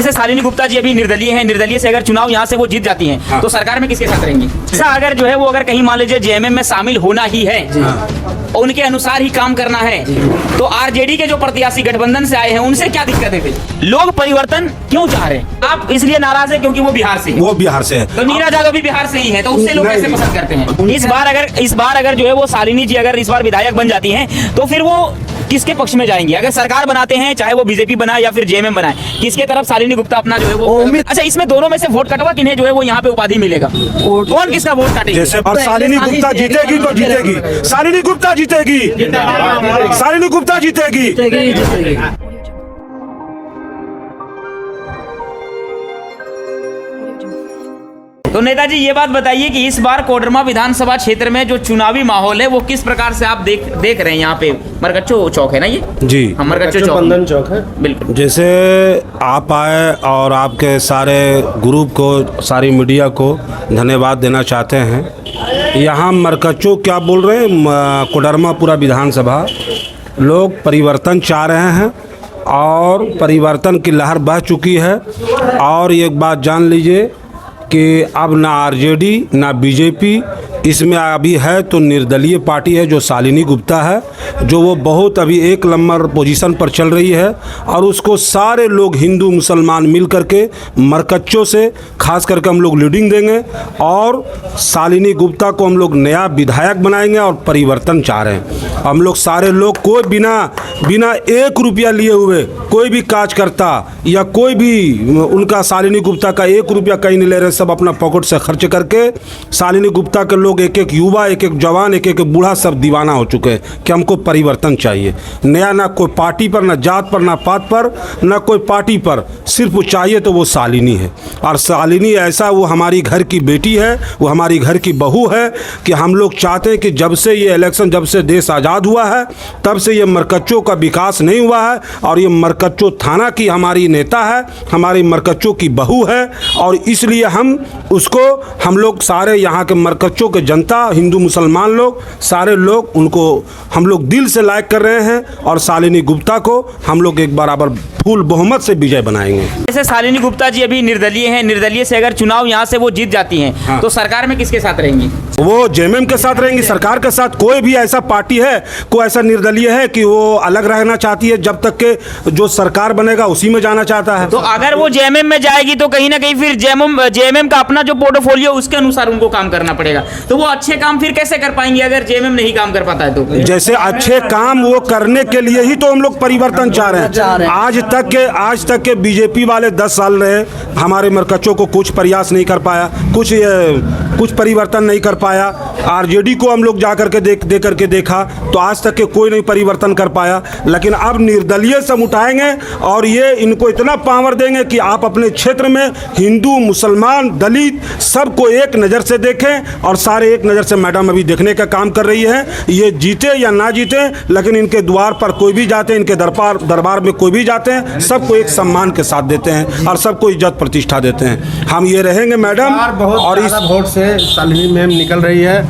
जैसे शालिनी गुप्ता जी अभी निर्दलीय हैं, निर्दलीय से अगर चुनाव यहाँ से वो जीत जाती हैं, हाँ। तो सरकार में किसके साथ रहेंगी? ऐसा अगर जो है वो अगर कहीं मान लीजिए जेएमएम में शामिल होना ही है, हाँ। उनके अनुसार ही काम करना है, तो आरजेडी के जो प्रत्याशी गठबंधन से आए हैं उनसे क्या दिक्कत है? फिर लोग परिवर्तन क्यों चाह रहे हैं? आप इसलिए नाराज है क्योंकि वो बिहार से, वो बिहार से है, तो नीरज यादव भी बिहार से ही है, तो उससे लोग कैसे पसंद करते हैं? इस बार अगर जो है वो शालिनी जी अगर इस बार विधायक बन जाती हैं, तो फिर वो किसके पक्ष में जाएंगे? अगर सरकार बनाते हैं, चाहे वो बीजेपी बनाए या फिर जेएमएम बनाए, किसके तरफ शालिनी गुप्ता अपना जो है वो अच्छा, इसमें दोनों में से वोट कटवा किन्हें जो है वो यहाँ पे उपाधि मिलेगा? कौन किसका वोट काटेगा? जैसे और शालिनी गुप्ता जीतेगी तो जीतेगी, शालिनी गुप्ता जीतेगी, शालिनी गुप्ता जीतेगी। तो नेताजी ये बात बताइए कि इस बार कोडरमा विधानसभा क्षेत्र में जो चुनावी माहौल है वो किस प्रकार से आप देख रहे हैं? यहाँ पे मरकच्चो चौक है ना ये? जी, मरकच्चो चौक, बंधन चौक है, बिल्कुल। जैसे आप आए और आपके सारे ग्रुप को, सारी मीडिया को धन्यवाद देना चाहते हैं। यहाँ मरकच्चो क्या बोल रहे हैं, कोडरमा पूरा विधानसभा लोग परिवर्तन चाह रहे हैं और परिवर्तन की लहर बह चुकी है। और एक बात जान लीजिए कि अब ना आरजेडी ना बीजेपी इसमें अभी है, तो निर्दलीय पार्टी है जो शालिनी गुप्ता है, जो वो बहुत अभी एक नंबर पोजीशन पर चल रही है। और उसको सारे लोग हिंदू मुसलमान मिल करके मरकच्चों से खास करके हम लोग लीडिंग देंगे और शालिनी गुप्ता को हम लोग नया विधायक बनाएंगे और परिवर्तन चाह रहे हैं। हम लोग सारे लोग कोई बिना 1 रुपया लिए हुए कोई भी कार्यकर्ता या कोई भी उनका शालिनी गुप्ता का 1 रुपया कहीं नहीं ले रहे, सब अपना पॉकेट से खर्च करके शालिनी गुप्ता के लोग एक एक युवा, एक एक जवान, एक एक बूढ़ा सब दीवाना हो चुके हैं कि हमको परिवर्तन चाहिए नया। ना कोई पार्टी पर, ना जात पर, ना पात पर, ना कोई पार्टी पर, सिर्फ चाहिए तो वो शालिनी है। और शालिनी ऐसा, वो हमारी घर की बेटी है, वो हमारी घर की बहू है कि हम लोग चाहते हैं कि जब से ये इलेक्शन, जब से देश आज़ाद हुआ है तब से ये मरकच्चो का विकास नहीं हुआ है। और ये मरकच्चो थाना की हमारी नेता है, हमारी मरकच्चो की बहू है। और इसलिए हम लोग सारे यहाँ के मरकच्चो के जनता, हिंदू मुसलमान लोग, सारे लोग उनको हम लोग दिल से लाइक कर रहे हैं। और शालिनी गुप्ता को हम लोग एक बराबर फुल बहुमत से विजय बनाएंगे। जैसे शालिनी गुप्ता जी अभी निर्दलीय हैं, निर्दलीय से अगर चुनाव यहाँ से वो जीत जाती हैं, हाँ। तो सरकार में किसके साथ रहेंगी? वो जेएमएम के साथ रहेंगी, सरकार के साथ। कोई भी ऐसा पार्टी है, कोई ऐसा निर्दलीय है कि वो अलग रहना चाहती है, जब तक के जो सरकार बनेगा उसी में जाना चाहता है। तो अगर वो जेएमएम में जाएगी तो कहीं ना कहीं फिर जेएमएम का अपना जो पोर्टफोलियो उसके अनुसार उनको काम करना पड़ेगा, तो वो अच्छे काम फिर कैसे कर पाएंगे अगर जेएमएम नहीं काम कर पाता है? तो जैसे अच्छे काम वो करने के लिए ही तो हम लोग परिवर्तन चाह रहे हैं। आज तक के बीजेपी वाले 10 साल रहे, हमारे मरकच्चों को कुछ प्रयास नहीं कर पाया, कुछ परिवर्तन नहीं कर पाया। आरजेडी को हम लोग जा करके दे करके देखा तो आज तक के कोई नहीं परिवर्तन कर पाया। लेकिन अब निर्दलीय से हम उठाएंगे और ये इनको इतना पावर देंगे कि आप अपने क्षेत्र में हिंदू, मुसलमान, दलित सबको एक नज़र से देखें। और सारे एक नज़र से मैडम अभी देखने का काम कर रही है, ये जीते या ना जीते, लेकिन इनके द्वार पर कोई भी जाते हैं, इनके दरबार में कोई भी जाते हैं, सबको एक सम्मान के साथ देते हैं और सबको इज्जत प्रतिष्ठा देते हैं। हम ये रहेंगे मैडम। और इस वोट से शालिनी मैम निकल रही है,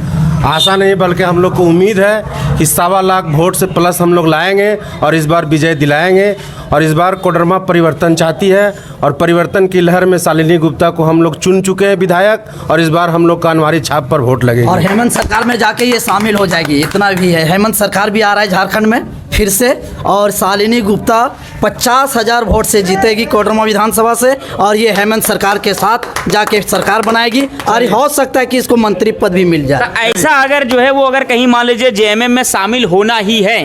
आशा नहीं बल्कि हम लोग को उम्मीद है कि 1.25 लाख वोट से प्लस हम लोग लाएंगे और इस बार विजय दिलाएंगे। और इस बार कोडरमा परिवर्तन चाहती है और परिवर्तन की लहर में शालिनी गुप्ता को हम लोग चुन चुके हैं विधायक। और इस बार हम लोग का अनवारी छाप पर वोट लगेगी और हेमंत सरकार में जाके ये शामिल हो जाएगी। इतना भी है, हेमंत सरकार भी आ रहा है झारखंड में फिर से, और शालिनी गुप्ता 50,000 वोट से जीतेगी कोडरमा विधानसभा से और ये हेमंत सरकार के साथ जाके सरकार बनाएगी। और हो सकता है कि इसको मंत्री पद भी मिल जाए। ऐसा अगर जो है वो अगर कहीं मान लीजिए जेएमएम में शामिल होना ही है,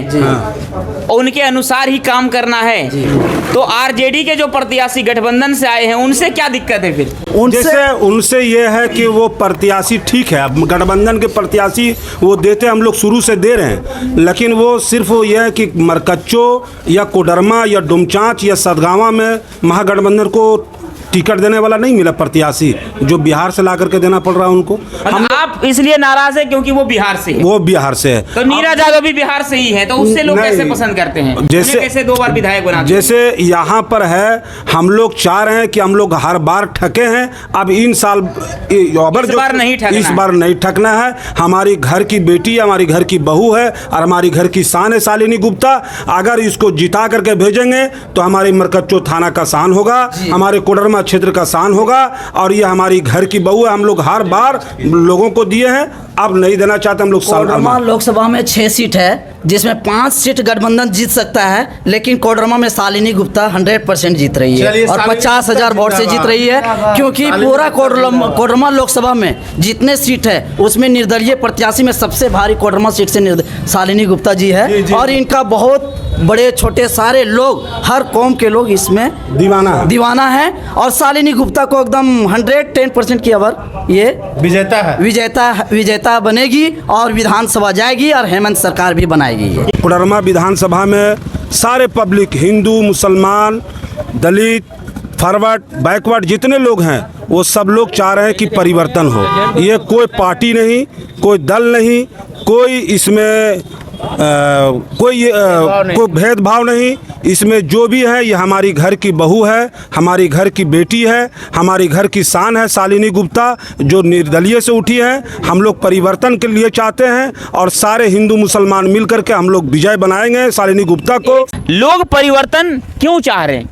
उनके अनुसार ही काम करना है, तो आरजेडी के जो प्रत्याशी गठबंधन से आए हैं उनसे क्या दिक्कत है? फिर उनसे ये है कि वो प्रत्याशी ठीक है, अब गठबंधन के प्रत्याशी वो देते हम लोग शुरू से दे रहे हैं, लेकिन वो सिर्फ ये है कि मरकच्चो या कोडरमा या डुमचांच या सदगावा में महागठबंधन को टिकट देने वाला नहीं मिला प्रत्याशी, जो बिहार से ला करके देना पड़ रहा है उनको। हम आप इसलिए नाराज है क्योंकि वो बिहार से है। वो बिहार से है, तो नीरज यादव भी बिहार से ही है, तो उससे लोग नहीं, कैसे पसंद करते हैं? जैसे उन्हें कैसे 2 बार विधायक बनाते हैं? जैसे यहाँ पर है, हम लोग चाह रहे हैं कि हम लोग हर बार ठके हैं, अब इन साल इस बार नहीं ठगना इस है। बार नहीं ठकना है। हमारी घर की बेटी, हमारी घर की बहू है और हमारी घर की शान है शालिनी गुप्ता। अगर इसको जिता करके भेजेंगे तो हमारे मरकच्चो थाना का शान होगा, हमारे कोडरमा क्षेत्र का शान होगा, और ये हमारी घर की बहू है। हम लोग हर बार लोगों को दिए हैं, अब नहीं देना चाहते हम लोग। कोडरमा लोकसभा में 6 सीट है, जिसमें 5 सीट गठबंधन जीत सकता है, लेकिन कोडरमा में शालिनी गुप्ता 100% जीत रही है और 50,000 वोट से जीत रही है, क्योंकि पूरा कोडरमा लोकसभा में जितने सीट है उसमें निर्दलीय प्रत्याशी में सबसे भारी कोडरमा सीट से शालिनी गुप्ता जी है। और इनका बहुत बड़े छोटे सारे लोग, हर कौम के लोग इसमें दीवाना है और शालिनी गुप्ता को एकदम 110% की अवर ये विजेता बनेगी और विधानसभा जाएगी और हेमंत सरकार भी बनाएगी। कोडरमा विधानसभा में सारे पब्लिक, हिंदू, मुसलमान, दलित, फॉरवर्ड, बैकवर्ड जितने लोग हैं वो सब लोग चाह रहे हैं कि परिवर्तन हो। ये कोई पार्टी नहीं, कोई दल नहीं, कोई इसमें कोई भेदभाव नहीं। इसमें जो भी है ये हमारी घर की बहू है, हमारी घर की बेटी है, हमारी घर की शान है शालिनी गुप्ता, जो निर्दलीय से उठी है। हम लोग परिवर्तन के लिए चाहते हैं और सारे हिंदू मुसलमान मिल करके हम लोग विजय बनाएंगे शालिनी गुप्ता को। लोग परिवर्तन क्यों चाह रहे हैं?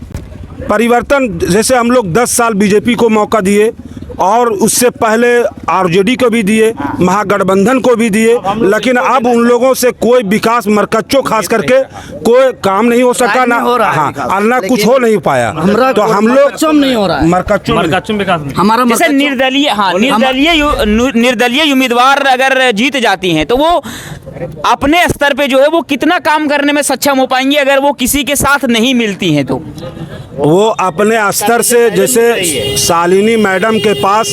परिवर्तन, जैसे हम लोग 10 साल बीजेपी को मौका दिए और उससे पहले आरजेडी को भी दिए, महागठबंधन को भी दिए, लेकिन अब उन लोगों से कोई विकास मरकच्चो खास करके कोई काम नहीं हो सका ना, और ना कुछ हो नहीं पाया। तो हम लोग नहीं हो रहा है मरकच्चो विकास हमारा जैसे निर्दलीय उम्मीदवार अगर जीत जाती हैं तो वो अपने स्तर पे जो है वो कितना काम करने में सक्षम हो पाएंगी अगर वो किसी के साथ नहीं मिलती हैं? तो वो अपने स्तर से, जैसे शालिनी मैडम के पास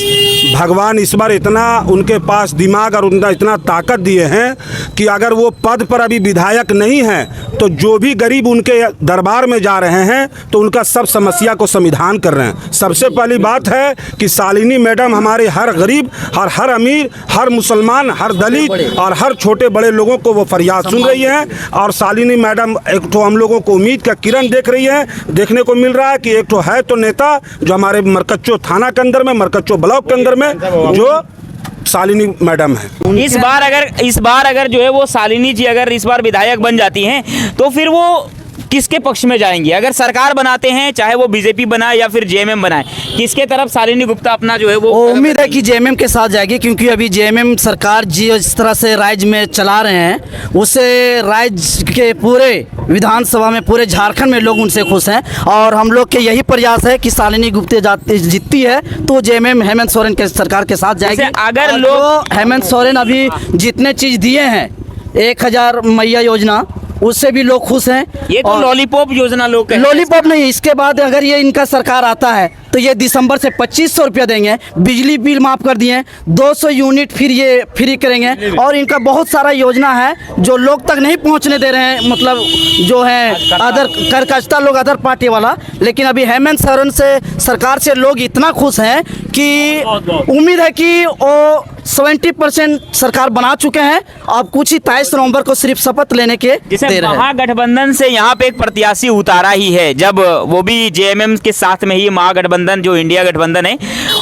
भगवान इस बार इतना उनके पास दिमाग और उनका इतना ताकत दिए हैं कि अगर वो पद पर अभी विधायक नहीं हैं तो जो भी गरीब उनके दरबार में जा रहे हैं तो उनका सब समस्या को समाधान कर रहे हैं। सबसे पहली बात है कि शालिनी मैडम हमारे हर गरीब और हर अमीर, हर मुसलमान, हर दलित और हर छोटे बड़े लोगों को वो फरियाद सुन रही हैं। और शालिनी मैडम एक तो हम लोगों को उम्मीद का किरण देख रही है, देखने को मिल रहा है कि एक तो है तो नेता जो हमारे मरकच्चो थाना के अंदर में, मरकच्चो ब्लॉक के अंदर में जो शालिनी मैडम है। इस बार अगर जो है वो शालिनी जी अगर इस बार विधायक बन जाती हैं तो फिर वो किसके पक्ष में जाएंगी? अगर सरकार बनाते हैं, चाहे वो बीजेपी बनाए या फिर जेएमएम बनाए, किसके तरफ शालिनी गुप्ता अपना जो है वो उम्मीद है कि जेएमएम के साथ जाएगी, क्योंकि अभी जेएमएम सरकार जिस तरह से राज्य में चला रहे हैं उससे राज्य के पूरे विधानसभा में, पूरे झारखंड में लोग उनसे खुश हैं। और हम लोग के यही प्रयास है कि शालिनी गुप्ता जीतती है तो जेएमएम हेमंत सोरेन के सरकार के साथ जाएगी। अगर लोग हेमंत सोरेन अभी जितने चीज़ दिए हैं, 1000 मैया योजना, उससे भी लोग खुश हैं। ये तो लॉलीपॉप योजना लोग लॉलीपॉप नहीं, इसके बाद अगर ये इनका सरकार आता है तो ये दिसंबर से 2500 रुपया देंगे, बिजली बिल माफ़ कर दिए, 200 यूनिट फिर ये फ्री करेंगे। और इनका बहुत सारा योजना है जो लोग तक नहीं पहुंचने दे रहे हैं, मतलब जो है अदर करकश्ता लोग, अदर पार्टी वाला। लेकिन अभी हेमंत सोरेन से सरकार से लोग इतना खुश हैं कि उम्मीद है कि वो 70% सरकार बना चुके हैं। अब कुछ ही 23 नवंबर को सिर्फ शपथ लेने के दे रहे हैं। महागठबंधन से यहाँ पे एक प्रत्याशी उतारा ही है, जब वो भी जेएमएम के साथ में ही महागठबंधन जो इंडिया गठबंधन है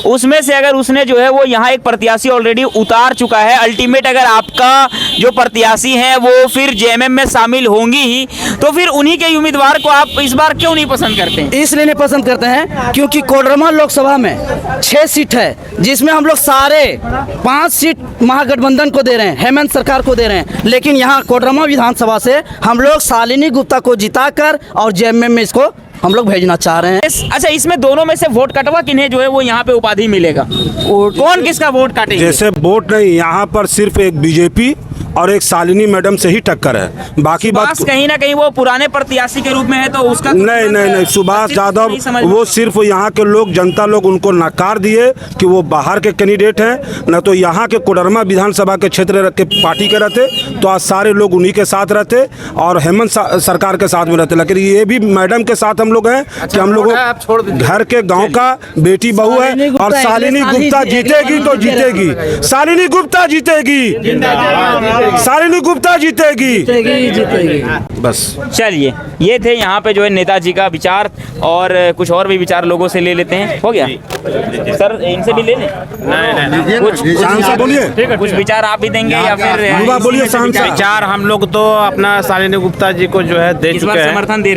उसमें से अगर उसने जो है वो यहाँ एक प्रत्याशी ऑलरेडी उतार चुका है। अल्टीमेट अगर आपका जो प्रत्याशी है वो फिर जेएमएम में शामिल होंगी ही, तो फिर उन्हीं के उम्मीदवार को आप इस बार क्यों नहीं पसंद करते हैं? इसलिए नहीं पसंद करते हैं क्योंकि कोडरमा लोकसभा में 6 सीट है, जिसमें हम लोग सारे 5 सीट महागठबंधन को दे रहे हैं, हेमंत सरकार को दे रहे हैं। लेकिन यहाँ कोडरमा विधानसभा से हम लोग शालिनी गुप्ता को जिताकर और जेएमएम में इसको हम लोग भेजना चाह रहे हैं। अच्छा, इसमें दोनों में से वोट कटवा किन्हें जो है वो यहाँ पे उपाधि मिलेगा? कौन किसका वोट काटेगा? जैसे वोट नहीं, यहाँ पर सिर्फ एक बीजेपी और एक शालिनी मैडम से ही टक्कर है। बाकी बात सुभाष कहीं ना कहीं वो पुराने प्रत्याशी के रूप में है, तो उसका नहीं, सुभाष यादव वो सिर्फ यहाँ के लोग, जनता लोग उनको नकार दिए कि वो बाहर के कैंडिडेट हैं, न तो यहाँ के कोडरमा विधानसभा के क्षेत्र के पार्टी के रहते तो आज सारे लोग उन्हीं के साथ रहते और हेमंत सरकार के साथ में रहते। लेकिन ये भी मैडम के साथ हम लोग हैं कि हम लोग घर के गांव का बेटी बहू है और शालिनी गुप्ता जीतेगी तो जीतेगी, शालिनी गुप्ता जीतेगी, शालिनी गुप्ता जीतेगी। बस चलिए, ये थे यहाँ पे जो है नेताजी का विचार, और कुछ और भी विचार लोगों से ले लेते हैं। हो गया सर, इनसे भी ले लें। नहीं, सांसद बोलिए, कुछ विचार आप भी देंगे या फिर युवा बोलिए। सांसद विचार हम लोग तो अपना शालिनी गुप्ता जी को जो है दे इस चुके बार हैं, समर्थन दे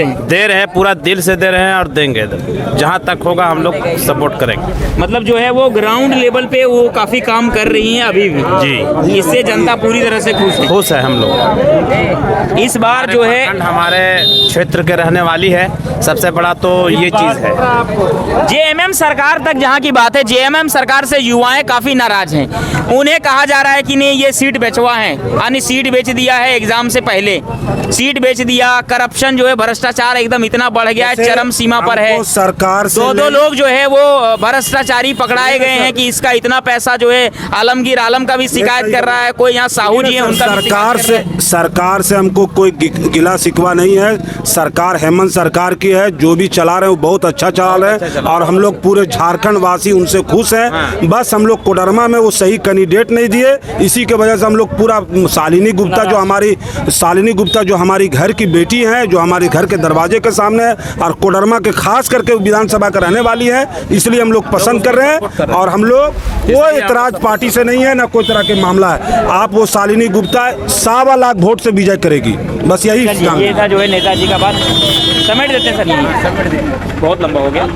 रहे हैं, पूरा दिल से दे रहे हैं और देंगे। जहाँ तक होगा हम लोग सपोर्ट करेंगे। मतलब जो है वो ग्राउंड लेवल पे वो काफी काम कर रही हैं अभी भी जी, इससे जनता पूरी तरह से खुश है। खुश है हम लोग। इस बार जो है हमारे क्षेत्र के रहने वाली है, सबसे बड़ा तो ये चीज है। जेएमएम सरकार तक जहां की बात है, जेएमएम सरकार से युवाएं काफी नाराज हैं। उन्हें कहा जा रहा है कि नहीं ये सीट बेचवा है, यानी सीट बेच दिया है, एग्जाम से पहले सीट बेच दिया, करप्शन जो है, भ्रष्टाचार एकदम इतना बढ़ गया है, चरम सीमा पर है। सरकार से दो लोग जो है वो भ्रष्टाचारी पकड़ाए गए हैं कि इसका इतना पैसा जो है, आलमगीर आलम का भी शिकायत कर रहा है, कोई यहाँ साहू जी है उनका भी सरकार से हमको कोई गिला शिकवा नहीं है। सरकार हेमंत सरकार की है, जो भी चला रहे हैं वो बहुत अच्छा चला रहे हैं और हम लोग पूरे झारखंड वासी उनसे खुश हैं। बस हम लोग कोडरमा में वो सही कैंडिडेट नहीं दिए, इसी के वजह से हम लोग पूरा शालिनी गुप्ता जो हमारी घर की बेटी है, जो हमारे घर के दरवाजे के सामने है और कोडरमा के खास करके विधानसभा का रहने वाली है, इसलिए हम लोग पसंद कर रहे हैं। और हम लोग कोई इतराज पार्टी से नहीं है, ना कोई तरह के मामला है। आप वो शालिनी गुप्ता 1.25 लाख वोट से विजय करेगी, बस यही ये था जो है नेताजी का बात। समेट देते हैं सर, बहुत लंबा हो गया।